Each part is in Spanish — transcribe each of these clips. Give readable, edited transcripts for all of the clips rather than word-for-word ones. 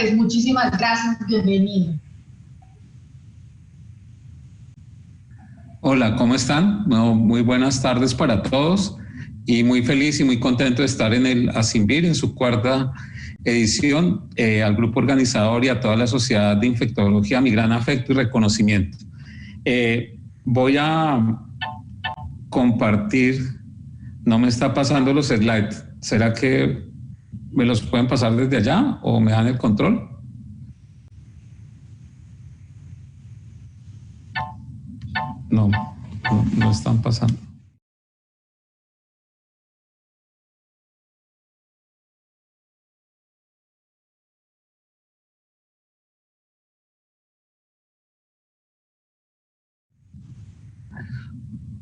Pues muchísimas gracias, bienvenido. Hola, ¿cómo están? No, muy buenas tardes para todos y muy feliz y muy contento de estar en el ASINVIR en su cuarta edición, al grupo organizador y a toda la sociedad de infectología, mi gran afecto y reconocimiento. Voy a compartir, no me está pasando los slides, ¿será que me los pueden pasar desde allá o me dan el control? No están pasando.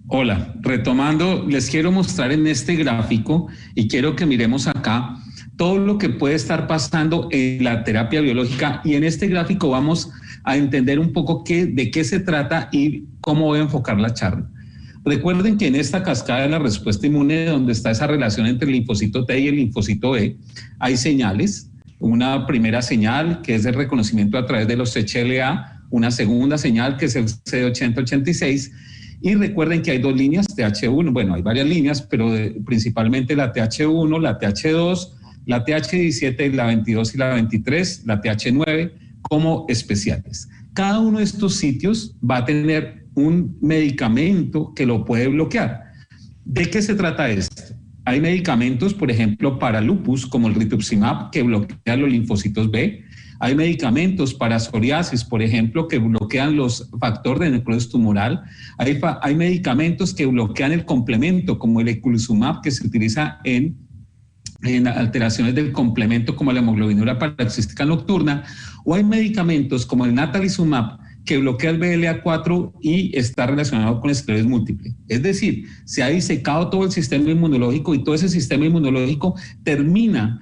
Hola, retomando, les quiero mostrar en este gráfico y quiero que miremos acá todo lo que puede estar pasando en la terapia biológica, y en este gráfico vamos a entender un poco de qué se trata y cómo voy a enfocar la charla. Recuerden que en esta cascada de la respuesta inmune, donde está esa relación entre el linfocito T y el linfocito B, hay señales. Una primera señal, que es el reconocimiento a través de los HLA, una segunda señal, que es el CD80-86, y recuerden que hay dos líneas, TH1, bueno, hay varias líneas, pero principalmente la TH1, la TH2, la TH17, la 22 y la 23, la TH9 como especiales. Cada uno de estos sitios va a tener un medicamento que lo puede bloquear. ¿De qué se trata esto? Hay medicamentos, por ejemplo, para lupus, como el rituximab, que bloquea los linfocitos B. Hay medicamentos para psoriasis, por ejemplo, que bloquean los factores de necrosis tumoral. Hay medicamentos que bloquean el complemento, como el eculizumab, que se utiliza en alteraciones del complemento, como la hemoglobinura paroxística nocturna. O hay medicamentos como el natalizumab, que bloquea el BLA4 y está relacionado con esclerosis múltiple. Es decir, se ha disecado todo el sistema inmunológico y todo ese sistema inmunológico termina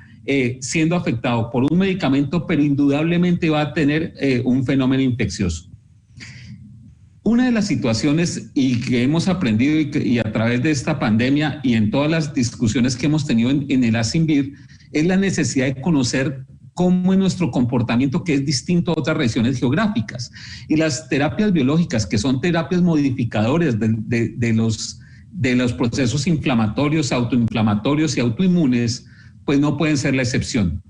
siendo afectado por un medicamento, pero indudablemente va a tener un fenómeno infeccioso. Una de las situaciones y que hemos aprendido y a través de esta pandemia y en todas las discusiones que hemos tenido en el ASINVIR es la necesidad de conocer cómo es nuestro comportamiento, que es distinto a otras regiones geográficas. Y las terapias biológicas, que son terapias modificadoras de los procesos inflamatorios, autoinflamatorios y autoinmunes, pues no pueden ser la excepción.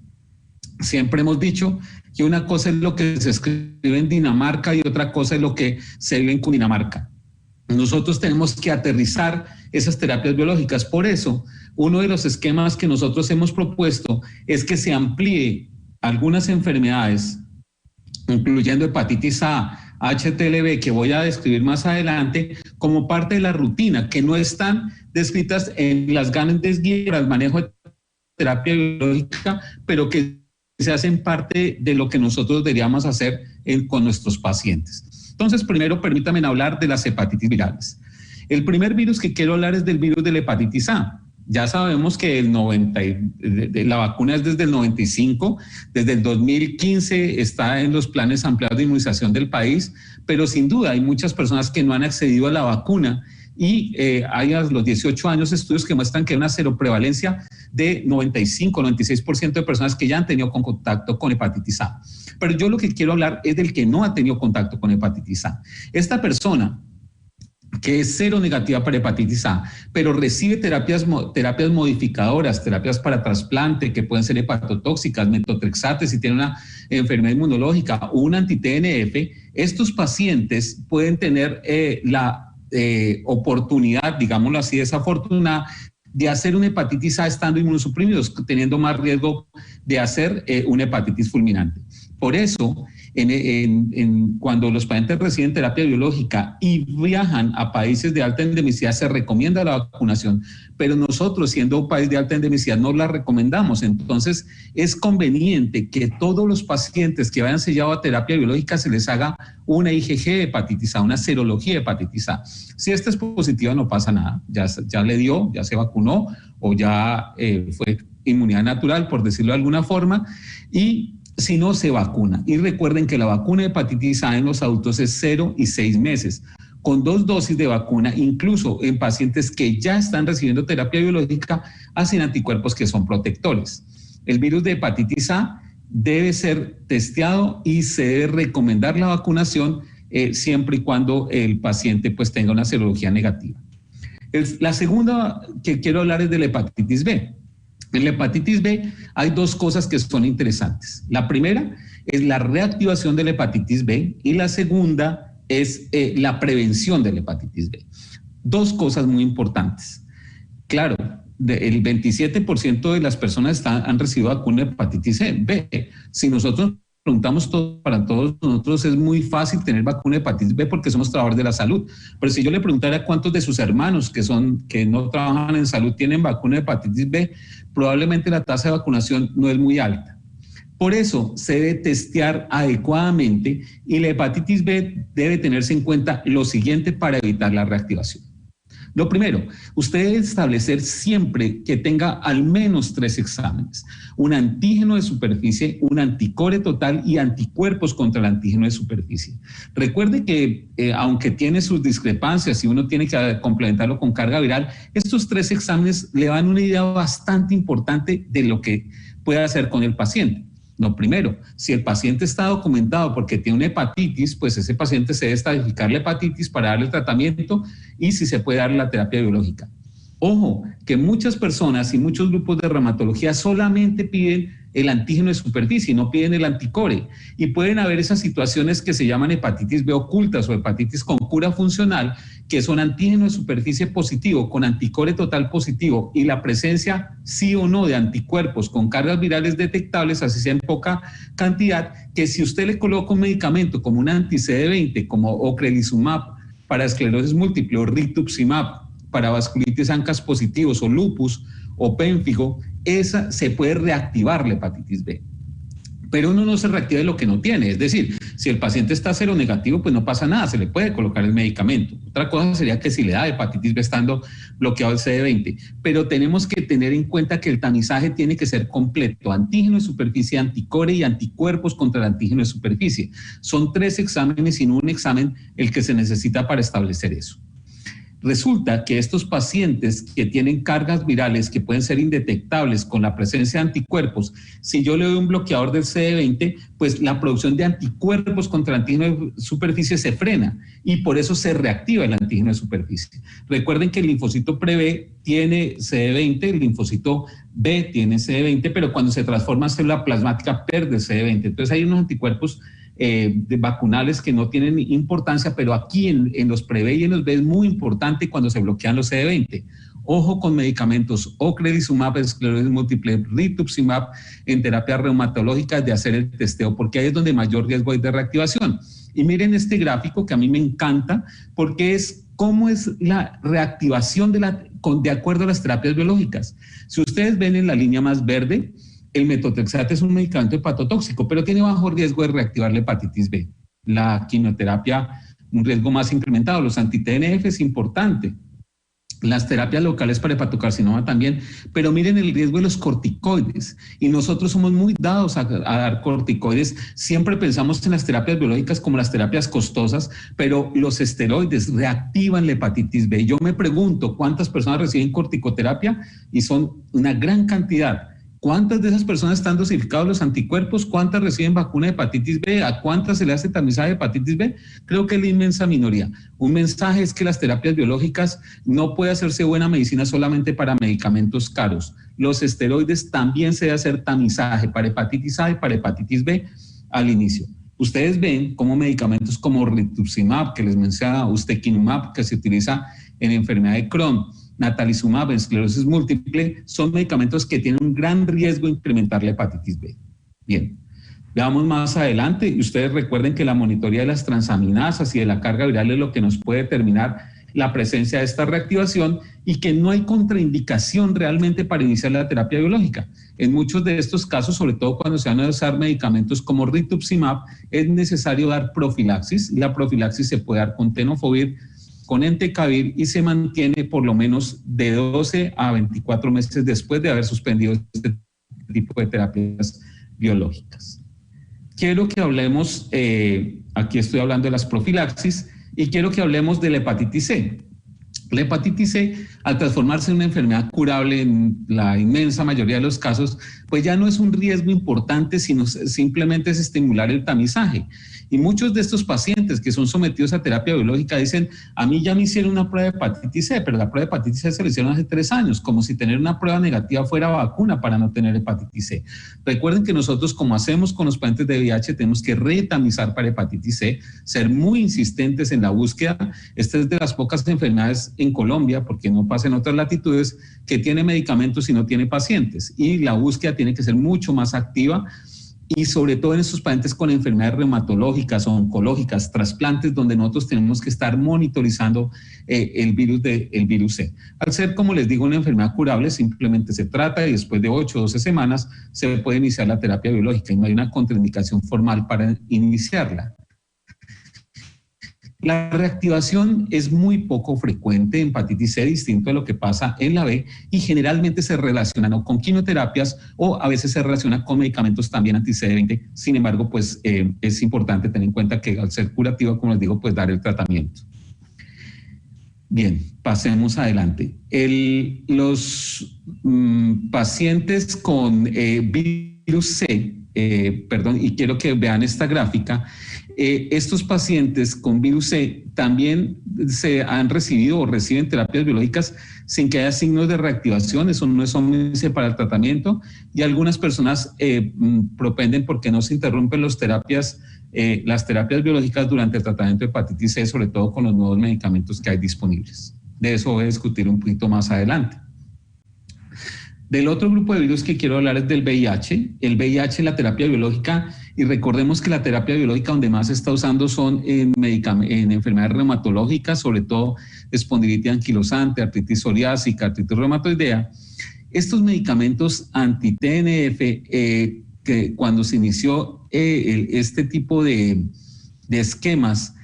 Siempre hemos dicho que una cosa es lo que se escribe en Dinamarca y otra cosa es lo que se vive en Cundinamarca. Nosotros tenemos que aterrizar esas terapias biológicas. Por eso, uno de los esquemas que nosotros hemos propuesto es que se amplíe algunas enfermedades, incluyendo hepatitis A, HTLV, que voy a describir más adelante, como parte de la rutina, que no están descritas en las grandes guías para el manejo de terapia biológica, pero que se hacen parte de lo que nosotros deberíamos hacer con nuestros pacientes. Entonces, primero permítanme hablar de las hepatitis virales. El primer virus que quiero hablar es del virus de la hepatitis A. Ya sabemos que la vacuna es desde el 95, desde el 2015 está en los planes ampliados de inmunización del país, pero sin duda hay muchas personas que no han accedido a la vacuna y hay a los 18 años estudios que muestran que hay una seroprevalencia de 95-96% de personas que ya han tenido contacto con hepatitis A. Pero yo lo que quiero hablar es del que no ha tenido contacto con hepatitis A. Esta persona que es cero negativa para hepatitis A, pero recibe terapias modificadoras, terapias para trasplante, que pueden ser hepatotóxicas, metotrexate, si tiene una enfermedad inmunológica o un anti-TNF, estos pacientes pueden tener la oportunidad, digámoslo así, desafortunada, de hacer una hepatitis A estando inmunosuprimidos, teniendo más riesgo de hacer una hepatitis fulminante. Por eso, cuando los pacientes reciben terapia biológica y viajan a países de alta endemicidad, se recomienda la vacunación, pero nosotros, siendo un país de alta endemicidad, no la recomendamos. Entonces, es conveniente que todos los pacientes que vayan sellados a terapia biológica se les haga una IgG de hepatitis A, una serología de hepatitis A. Si esta es positiva, no pasa nada, ya le dio, ya se vacunó o ya fue inmunidad natural, por decirlo de alguna forma, y si no, se vacuna. Y recuerden que la vacuna de hepatitis A en los adultos es 0 y 6 meses. Con 2 dosis de vacuna, incluso en pacientes que ya están recibiendo terapia biológica, hacen anticuerpos que son protectores. El virus de hepatitis A debe ser testeado y se debe recomendar la vacunación siempre y cuando el paciente pues tenga una serología negativa. La segunda que quiero hablar es de la hepatitis B. En la hepatitis B hay dos cosas que son interesantes. La primera es la reactivación de la hepatitis B y la segunda es la prevención de la hepatitis B. Dos cosas muy importantes. Claro, el 27% de las personas han recibido vacuna de hepatitis B. Si nosotros preguntamos para todos nosotros, es muy fácil tener vacuna de hepatitis B porque somos trabajadores de la salud. Pero si yo le preguntara cuántos de sus hermanos que no trabajan en salud tienen vacuna de hepatitis B, probablemente la tasa de vacunación no es muy alta. Por eso se debe testear adecuadamente y la hepatitis B debe tenerse en cuenta lo siguiente para evitar la reactivación. Lo primero, usted debe establecer siempre que tenga al menos 3 exámenes: un antígeno de superficie, un anticore total y anticuerpos contra el antígeno de superficie. Recuerde que aunque tiene sus discrepancias y uno tiene que complementarlo con carga viral, estos 3 exámenes le dan una idea bastante importante de lo que puede hacer con el paciente. Lo primero, si el paciente está documentado porque tiene una hepatitis, pues ese paciente se debe estadificar la hepatitis para darle el tratamiento y si se puede dar la terapia biológica. Ojo, que muchas personas y muchos grupos de reumatología solamente piden el antígeno de superficie, no piden el anticore. Y pueden haber esas situaciones que se llaman hepatitis B ocultas o hepatitis con cura funcional, que son antígeno de superficie positivo con anticore total positivo y la presencia sí o no de anticuerpos con cargas virales detectables, así sea en poca cantidad, que si usted le coloca un medicamento como un anti-CD20, como ocrelizumab para esclerosis múltiple o rituximab para vasculitis ANCAS positivos o lupus o pénfigo, esa se puede reactivar la hepatitis B. Pero uno no se reactiva de lo que no tiene. Es decir, si el paciente está seronegativo, pues no pasa nada, se le puede colocar el medicamento. Otra cosa sería que si le da hepatitis B estando bloqueado el CD20. Pero tenemos que tener en cuenta que el tamizaje tiene que ser completo: antígeno de superficie, anticore y anticuerpos contra el antígeno de superficie. Son 3 exámenes y no un examen el que se necesita para establecer eso. Resulta que estos pacientes que tienen cargas virales que pueden ser indetectables con la presencia de anticuerpos, si yo le doy un bloqueador del CD20, pues la producción de anticuerpos contra el antígeno de superficie se frena y por eso se reactiva el antígeno de superficie. Recuerden que el linfocito pre-B tiene CD20, el linfocito B tiene CD20, pero cuando se transforma en célula plasmática pierde CD20. Entonces hay unos anticuerpos vacunales que no tienen importancia, pero aquí en los pre-B y en los B es muy importante cuando se bloquean los CD20. Ojo con medicamentos ocrelizumab, esclerosis múltiple, rituximab en terapias reumatológicas de hacer el testeo, porque ahí es donde mayor riesgo hay de reactivación. Y miren este gráfico que a mí me encanta, porque es cómo es la reactivación de acuerdo a las terapias biológicas. Si ustedes ven en la línea más verde, el metotrexato es un medicamento hepatotóxico, pero tiene bajo riesgo de reactivar la hepatitis B. La quimioterapia, un riesgo más incrementado. Los anti-TNF es importante. Las terapias locales para hepatocarcinoma también, pero miren el riesgo de los corticoides. Y nosotros somos muy dados a dar corticoides. Siempre pensamos en las terapias biológicas como las terapias costosas, pero los esteroides reactivan la hepatitis B. Yo me pregunto cuántas personas reciben corticoterapia y son una gran cantidad. ¿Cuántas de esas personas están dosificados los anticuerpos? ¿Cuántas reciben vacuna de hepatitis B? ¿A cuántas se le hace tamizaje de hepatitis B? Creo que es la inmensa minoría. Un mensaje es que las terapias biológicas no puede hacerse buena medicina solamente para medicamentos caros. Los esteroides también se debe hacer tamizaje para hepatitis A y para hepatitis B al inicio. Ustedes ven cómo medicamentos como rituximab, que les menciona ustekinumab, que se utiliza en enfermedad de Crohn, natalizumab en esclerosis múltiple, son medicamentos que tienen un gran riesgo de incrementar la hepatitis B. Bien, veamos más adelante y ustedes recuerden que la monitoría de las transaminasas y de la carga viral es lo que nos puede determinar la presencia de esta reactivación y que no hay contraindicación realmente para iniciar la terapia biológica. En muchos de estos casos, sobre todo cuando se van a usar medicamentos como rituximab, es necesario dar profilaxis y la profilaxis se puede dar con tenofovir, con entecavir y se mantiene por lo menos de 12 a 24 meses después de haber suspendido este tipo de terapias biológicas. Quiero que hablemos, aquí estoy hablando de las profilaxis y quiero que hablemos de la hepatitis C. La hepatitis C, al transformarse en una enfermedad curable en la inmensa mayoría de los casos, pues ya no es un riesgo importante, sino simplemente es estimular el tamizaje. Y muchos de estos pacientes que son sometidos a terapia biológica dicen, a mí ya me hicieron una prueba de hepatitis C, pero la prueba de hepatitis C se la hicieron hace 3 años, como si tener una prueba negativa fuera vacuna para no tener hepatitis C. Recuerden que nosotros, como hacemos con los pacientes de VIH, tenemos que retamizar para hepatitis C, ser muy insistentes en la búsqueda. Esta es de las pocas enfermedades en Colombia, porque no pasa en otras latitudes, que tiene medicamentos y no tiene pacientes. Y la búsqueda tiene que ser mucho más activa, y sobre todo en estos pacientes con enfermedades reumatológicas o oncológicas, trasplantes, donde nosotros tenemos que estar monitorizando el virus C. Al ser, como les digo, una enfermedad curable, simplemente se trata y después de 8 o 12 semanas se puede iniciar la terapia biológica y no hay una contraindicación formal para iniciarla. La reactivación es muy poco frecuente en hepatitis C, distinto a lo que pasa en la B, y generalmente se relaciona ¿no? con quimioterapias o a veces se relaciona con medicamentos también anti-CD20. Sin embargo, pues es importante tener en cuenta que al ser curativa, como les digo, pues dar el tratamiento. Bien, pasemos adelante. Los pacientes con virus C, y quiero que vean esta gráfica, estos pacientes con virus C también se han recibido o reciben terapias biológicas sin que haya signos de reactivación. Eso no es ómnice para el tratamiento, y algunas personas propenden porque no se interrumpen las terapias biológicas durante el tratamiento de hepatitis C, sobre todo con los nuevos medicamentos que hay disponibles. De eso voy a discutir un poquito más adelante. Del otro grupo de virus que quiero hablar es del VIH. El VIH, la terapia biológica, y recordemos que la terapia biológica donde más se está usando son en enfermedades reumatológicas, sobre todo espondilitis anquilosante, artritis psoriásica, artritis reumatoidea. Estos medicamentos anti-TNF, que cuando se inició este tipo de esquemas,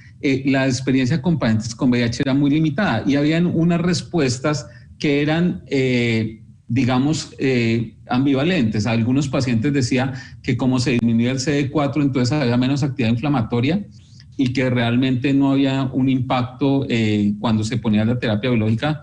la experiencia con pacientes con VIH era muy limitada y habían unas respuestas que eran ambivalentes. Algunos pacientes decían que como se disminuía el CD4, entonces había menos actividad inflamatoria y que realmente no había un impacto cuando se ponía la terapia biológica.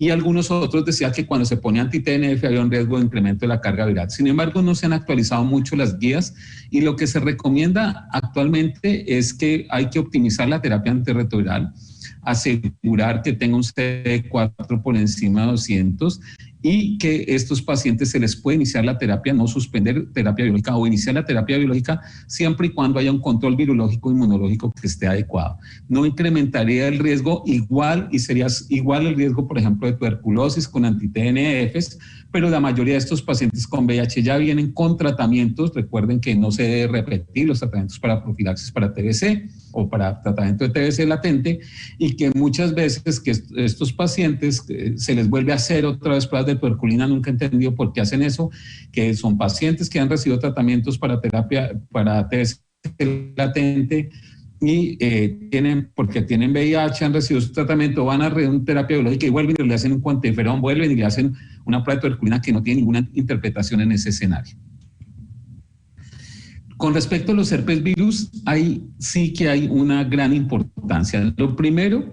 Y algunos otros decían que cuando se ponía anti-TNF había un riesgo de incremento de la carga viral. Sin embargo, no se han actualizado mucho las guías y lo que se recomienda actualmente es que hay que optimizar la terapia antirretroviral, asegurar que tenga un CD4 por encima de 200 y que estos pacientes se les puede iniciar la terapia, no suspender terapia biológica o iniciar la terapia biológica siempre y cuando haya un control virológico inmunológico que esté adecuado. No incrementaría el riesgo igual y sería igual el riesgo, por ejemplo, de tuberculosis con anti-TNFs, pero la mayoría de estos pacientes con VIH ya vienen con tratamientos. Recuerden que no se debe repetir los tratamientos para profilaxis para TBC o para tratamiento de TBC latente, y que muchas veces que estos pacientes se les vuelve a hacer otra vez pruebas de tuberculina. Nunca he entendido por qué hacen eso, que son pacientes que han recibido tratamientos para terapia, para TBC latente, y porque tienen VIH, han recibido su tratamiento, van a una terapia biológica y vuelven y le hacen un cuantiferón, vuelven y le hacen una prueba de tuberculina que no tiene ninguna interpretación en ese escenario. Con respecto a los herpes virus, sí que hay una gran importancia. Lo primero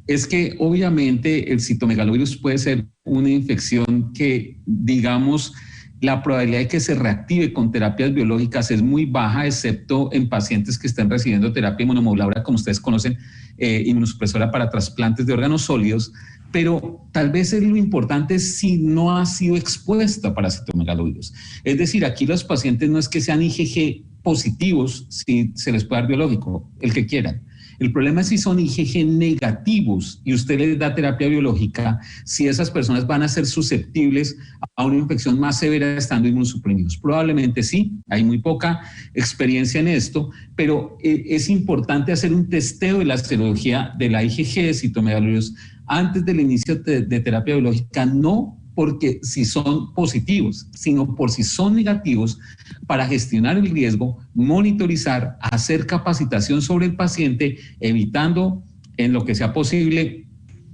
es que obviamente el citomegalovirus puede ser una infección que, digamos, la probabilidad de que se reactive con terapias biológicas es muy baja, excepto en pacientes que estén recibiendo terapia inmunomoduladora, como ustedes conocen, inmunosupresora para trasplantes de órganos sólidos, pero tal vez lo importante es si no ha sido expuesta para citomegalovirus. Es decir, aquí los pacientes no es que sean IgG positivos, si se les puede dar biológico, el que quieran. El problema es si son IgG negativos y usted les da terapia biológica, si esas personas van a ser susceptibles a una infección más severa estando inmunosuprimidos. Probablemente sí, hay muy poca experiencia en esto, pero es importante hacer un testeo de la serología de la IgG de citomegalovirus antes del inicio de terapia biológica, no porque si son positivos, sino por si son negativos, para gestionar el riesgo, monitorizar, hacer capacitación sobre el paciente, evitando en lo que sea posible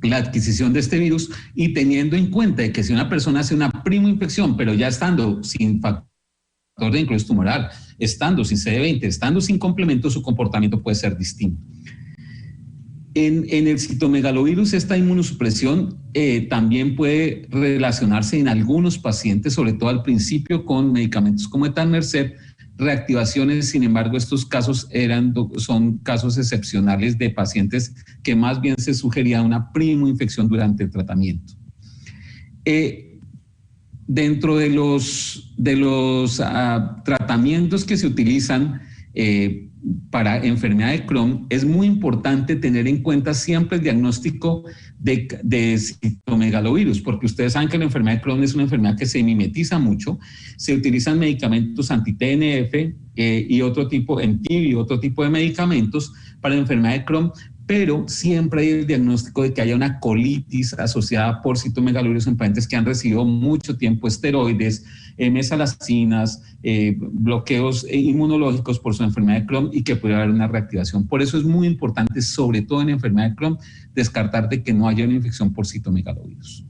la adquisición de este virus y teniendo en cuenta de que si una persona hace una primoinfección, pero ya estando sin factor de necrosis tumoral, estando sin CD20, estando sin complemento, su comportamiento puede ser distinto. En el citomegalovirus, esta inmunosupresión también puede relacionarse en algunos pacientes, sobre todo al principio, con medicamentos como etanercept, reactivaciones. Sin embargo, estos casos son casos excepcionales de pacientes que más bien se sugería una primoinfección durante el tratamiento. Dentro de los tratamientos que se utilizan para enfermedad de Crohn, es muy importante tener en cuenta siempre el diagnóstico de citomegalovirus, porque ustedes saben que la enfermedad de Crohn es una enfermedad que se mimetiza mucho. Se utilizan medicamentos anti-TNF y otro tipo, Entyvio y otro tipo de medicamentos para la enfermedad de Crohn, pero siempre hay el diagnóstico de que haya una colitis asociada por citomegalovirus en pacientes que han recibido mucho tiempo esteroides, mesalacinas, bloqueos inmunológicos por su enfermedad de Crohn y que puede haber una reactivación. Por eso es muy importante, sobre todo en la enfermedad de Crohn, descartar de que no haya una infección por citomegalovirus.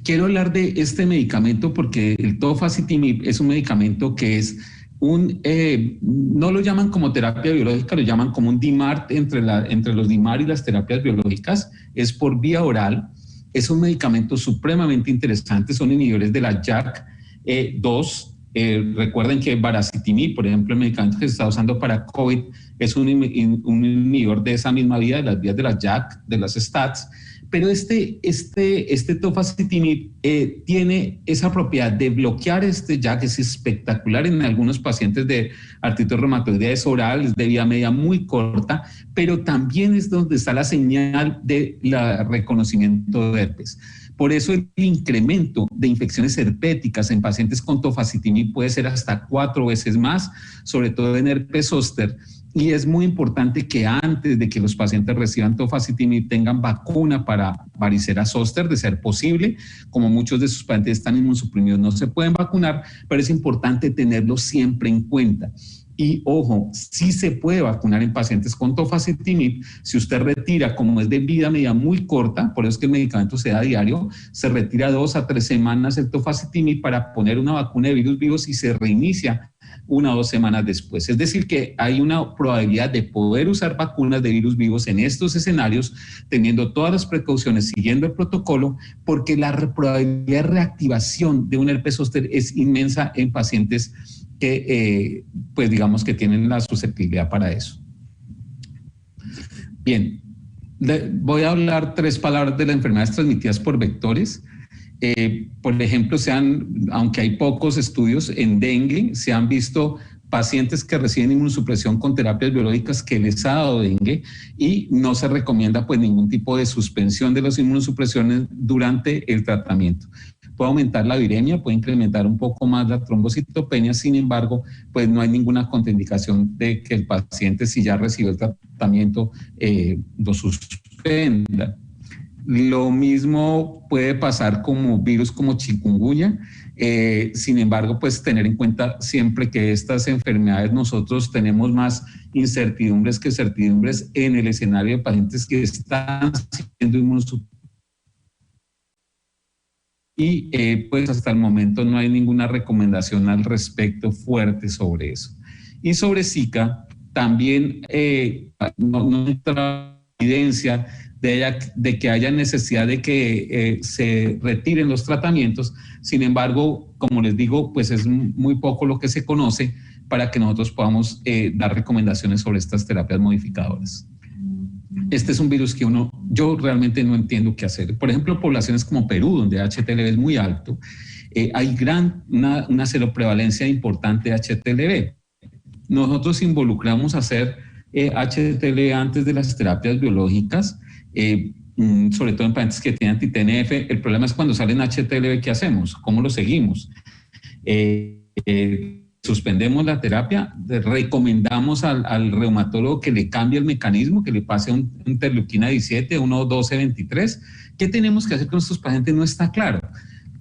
Quiero hablar de este medicamento porque el tofacitinib es un medicamento que es no lo llaman como terapia biológica, lo llaman como un DIMAR entre los DIMAR y las terapias biológicas. Es por vía oral, es un medicamento supremamente interesante, son inhibidores de la JAK2. Recuerden que baricitinib, por ejemplo, el medicamento que se está usando para COVID, es un inhibidor de esa misma vía, de las vías de las JAK, de las STATs. Pero este tofacitinib tiene esa propiedad de bloquear este JAK, es espectacular en algunos pacientes de artritis reumatoidea, es oral, es de vía media muy corta, pero también es donde está la señal de reconocimiento de herpes. Por eso el incremento de infecciones herpéticas en pacientes con tofacitinib puede ser hasta 4 veces más, sobre todo en herpes zóster. Y es muy importante que antes de que los pacientes reciban tofacitinib tengan vacuna para varicela zóster, de ser posible. Como muchos de sus pacientes están inmunosuprimidos, no se pueden vacunar, pero es importante tenerlo siempre en cuenta. Y ojo, sí se puede vacunar en pacientes con tofacitinib. Si usted retira, como es de vida media muy corta, por eso es que el medicamento se da a diario, se retira 2 a 3 semanas el tofacitinib para poner una vacuna de virus vivos y se reinicia 1 o 2 semanas después. Es decir, que hay una probabilidad de poder usar vacunas de virus vivos en estos escenarios, teniendo todas las precauciones, siguiendo el protocolo, porque la probabilidad de reactivación de un herpes zóster es inmensa en pacientes que, pues digamos que tienen la susceptibilidad para eso. Bien, voy a hablar 3 palabras de las enfermedades transmitidas por vectores. Por ejemplo, aunque hay pocos estudios en dengue, se han visto pacientes que reciben inmunosupresión con terapias biológicas que les ha dado dengue y no se recomienda pues ningún tipo de suspensión de las inmunosupresiones durante el tratamiento. Puede aumentar la viremia, puede incrementar un poco más la trombocitopenia, sin embargo, pues no hay ninguna contraindicación de que el paciente, si ya recibió el tratamiento, lo suspenda. Lo mismo puede pasar como virus como chikungunya. Sin embargo, pues tener en cuenta siempre que estas enfermedades nosotros tenemos más incertidumbres que certidumbres en el escenario de pacientes que están siendo inmunosuprimidos. Y pues hasta el momento no hay ninguna recomendación al respecto fuerte sobre eso. Y sobre Zika también no hay evidencia de que haya necesidad de que se retiren los tratamientos. Sin embargo, como les digo, pues es muy poco lo que se conoce para que nosotros podamos dar recomendaciones sobre estas terapias modificadoras. Este es un virus que yo realmente no entiendo qué hacer. Por ejemplo, poblaciones como Perú, donde HTLV es muy alto, hay una seroprevalencia importante de HTLV. Nosotros involucramos a hacer HTLV antes de las terapias biológicas, sobre todo en pacientes que tienen anti-TNF. El problema es cuando salen HTLV, ¿qué hacemos? ¿Cómo lo seguimos? Suspendemos la terapia, recomendamos al reumatólogo que le cambie el mecanismo, que le pase un interleuquina 17, 1,12,23. ¿Qué tenemos que hacer con estos pacientes? No está claro.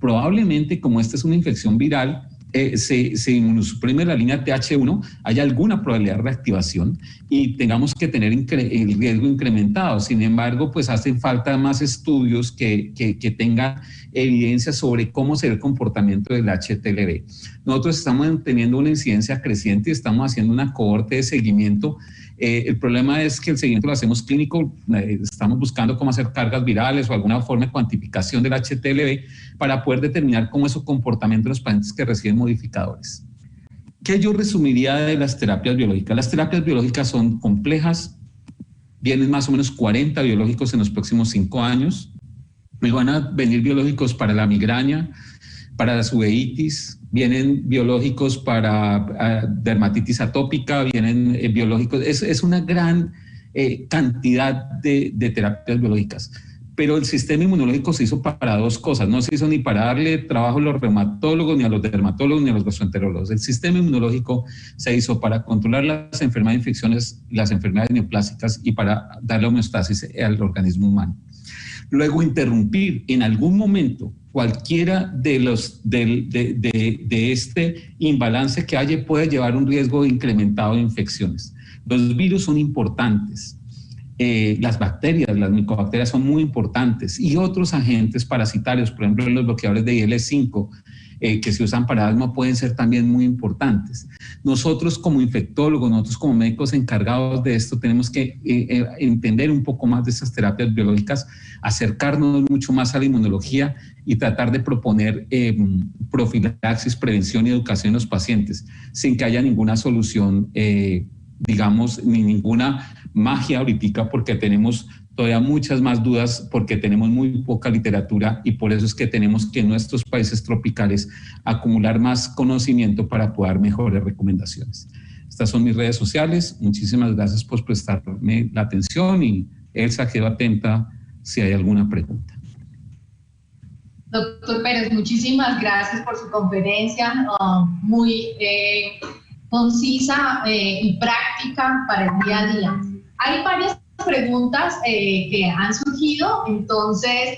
Probablemente, como esta es una infección viral, se inmunosuprime la línea TH1, haya alguna probabilidad de reactivación y tengamos que tener el riesgo incrementado. Sin embargo, pues hacen falta más estudios que tengan evidencia sobre cómo será el comportamiento del HTLV. Nosotros estamos teniendo una incidencia creciente y estamos haciendo una cohorte de seguimiento. El problema es que el seguimiento lo hacemos clínico, estamos buscando cómo hacer cargas virales o alguna forma de cuantificación del HTLV para poder determinar cómo es su comportamiento en los pacientes que reciben modificadores. ¿Qué yo resumiría de las terapias biológicas? Las terapias biológicas son complejas, vienen más o menos 40 biológicos en los próximos 5 años, me van a venir biológicos para la migraña, para las uveitis, vienen biológicos para dermatitis atópica, vienen biológicos, es una gran cantidad de terapias biológicas. Pero el sistema inmunológico se hizo para dos cosas, no se hizo ni para darle trabajo a los reumatólogos, ni a los dermatólogos, ni a los gastroenterólogos. El sistema inmunológico se hizo para controlar las enfermedades de infecciones, las enfermedades neoplásicas y para darle homeostasis al organismo humano. Luego interrumpir en algún momento cualquiera de este imbalance que haya puede llevar un riesgo incrementado de infecciones. Los virus son importantes, las bacterias, las micobacterias son muy importantes y otros agentes parasitarios, por ejemplo los bloqueadores de IL-5 que se usan para asma pueden ser también muy importantes. Nosotros como infectólogos, nosotros como médicos encargados de esto tenemos que entender un poco más de esas terapias biológicas, acercarnos mucho más a la inmunología y tratar de proponer profilaxis, prevención y educación en los pacientes sin que haya ninguna solución, digamos, ni ninguna magia ahorita porque tenemos todavía muchas más dudas porque tenemos muy poca literatura y por eso es que tenemos que en nuestros países tropicales acumular más conocimiento para poder dar mejores recomendaciones. Estas son mis redes sociales. Muchísimas gracias por prestarme la atención y Elsa, quedo atenta si hay alguna pregunta. Doctor Pérez, muchísimas gracias por su conferencia, muy concisa y práctica para el día a día. Hay varias preguntas que han surgido, entonces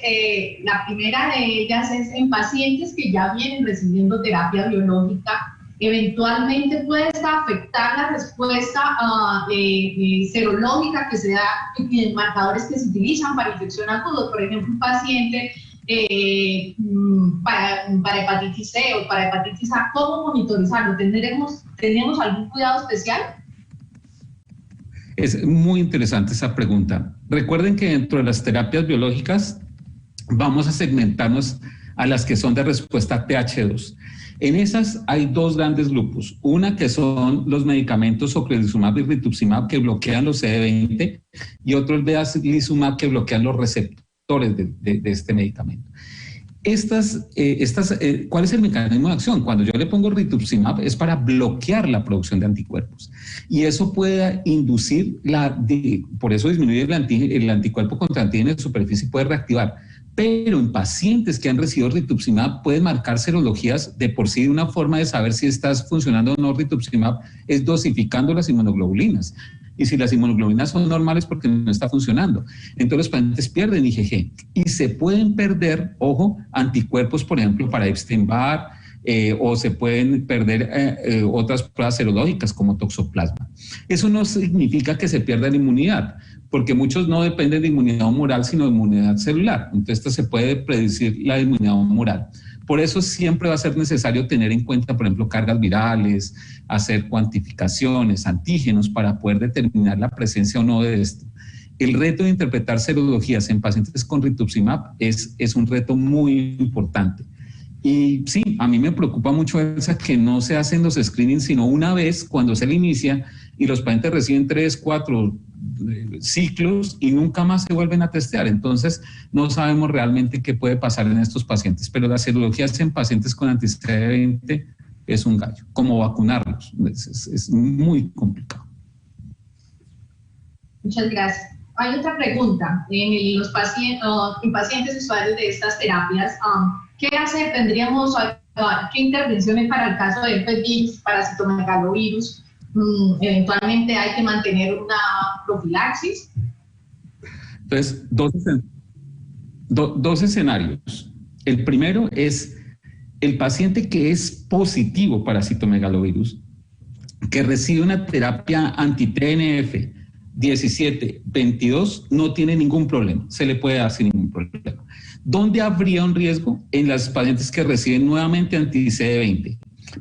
la primera de ellas es en pacientes que ya vienen recibiendo terapia biológica, ¿eventualmente puede afectar la respuesta serológica que se da en marcadores que se utilizan para infección aguda? Por ejemplo, un paciente para hepatitis C o para hepatitis A, ¿cómo monitorizarlo? ¿Tenemos algún cuidado especial? Es muy interesante esa pregunta. Recuerden que dentro de las terapias biológicas vamos a segmentarnos a las que son de respuesta TH2. En esas hay dos grandes grupos. Una que son los medicamentos ocrelizumab y rituximab que bloquean los CD20 y otro el vedolizumab que bloquean los receptores de este medicamento. ¿Cuál es el mecanismo de acción? Cuando yo le pongo rituximab es para bloquear la producción de anticuerpos y eso puede inducir, por eso disminuye el anticuerpo contra antígenos de superficie y puede reactivar. Pero en pacientes que han recibido rituximab pueden marcar serologías de por sí. Una forma de saber si estás funcionando o no rituximab es dosificando las inmunoglobulinas. Y si las inmunoglobulinas son normales porque no está funcionando, entonces los pacientes pierden IgG y se pueden perder, ojo, anticuerpos, por ejemplo, para Epstein-Barr, o se pueden perder otras pruebas serológicas como toxoplasma. Eso no significa que se pierda la inmunidad, porque muchos no dependen de inmunidad humoral, sino de inmunidad celular. Entonces, esto se puede predecir la inmunidad humoral. Por eso siempre va a ser necesario tener en cuenta, por ejemplo, cargas virales, hacer cuantificaciones, antígenos para poder determinar la presencia o no de esto. El reto de interpretar serologías en pacientes con rituximab es un reto muy importante. Y sí, a mí me preocupa mucho, Elsa, que no se hacen los screenings sino una vez cuando se le inicia y los pacientes reciben 3, 4 ciclos y nunca más se vuelven a testear. Entonces, no sabemos realmente qué puede pasar en estos pacientes, pero las serologías en pacientes con anti-CD20 es un gallo. ¿Cómo vacunarlos? Es muy complicado. Muchas gracias. Hay otra pregunta. En pacientes usuarios de estas terapias, ¿qué tendríamos, qué intervenciones para el caso de herpes virus, parasitomegalovirus? Eventualmente hay que mantener una profilaxis. Entonces, dos escenarios. El primero es el paciente que es positivo para citomegalovirus, que recibe una terapia anti-TNF 17, 22, no tiene ningún problema, se le puede dar sin ningún problema. ¿Dónde habría un riesgo? En las pacientes que reciben nuevamente anti-CD20.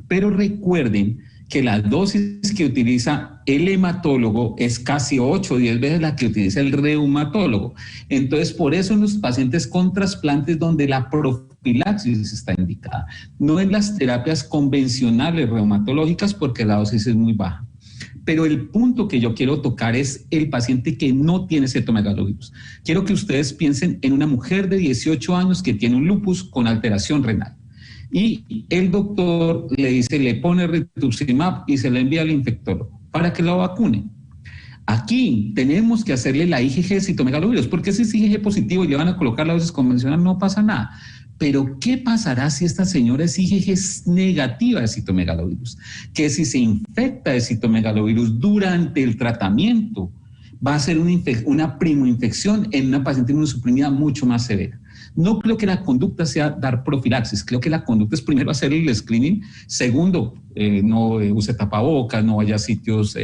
Pero recuerden que la dosis que utiliza el hematólogo es casi 8 o 10 veces la que utiliza el reumatólogo. Entonces, por eso en los pacientes con trasplantes donde la profilaxis está indicada, no en las terapias convencionales reumatológicas porque la dosis es muy baja. Pero el punto que yo quiero tocar es el paciente que no tiene citomegalovirus. Quiero que ustedes piensen en una mujer de 18 años que tiene un lupus con alteración renal. Y el doctor le dice, le pone rituximab y se le envía al infectólogo para que lo vacune. Aquí tenemos que hacerle la IgG de citomegalovirus, porque si es IgG positivo y le van a colocar la dosis convencional, no pasa nada. Pero, ¿qué pasará si esta señora es IgG negativa de citomegalovirus? Que si se infecta de citomegalovirus durante el tratamiento, va a ser una primoinfección en una paciente inmunosuprimida mucho más severa. No creo que la conducta sea dar profilaxis, creo que la conducta es primero hacer el screening, segundo, no use tapabocas, no vaya a sitios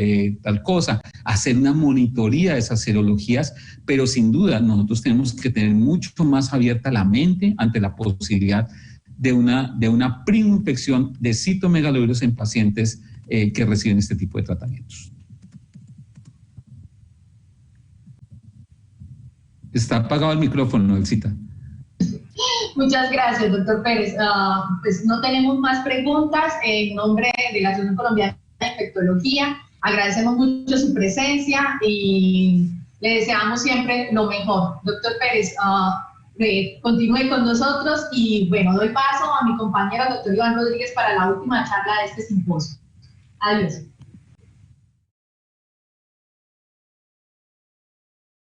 tal cosa, hacer una monitoría de esas serologías, pero sin duda nosotros tenemos que tener mucho más abierta la mente ante la posibilidad de una primoinfección de citomegalovirus en pacientes que reciben este tipo de tratamientos. Está apagado el micrófono, Elcita. Muchas gracias, doctor Pérez. Pues no tenemos más preguntas. En nombre de la Asociación Colombiana de Infectología, agradecemos mucho su presencia y le deseamos siempre lo mejor. Doctor Pérez, continúe con nosotros y bueno, doy paso a mi compañero, doctor Iván Rodríguez, para la última charla de este simposio. Adiós.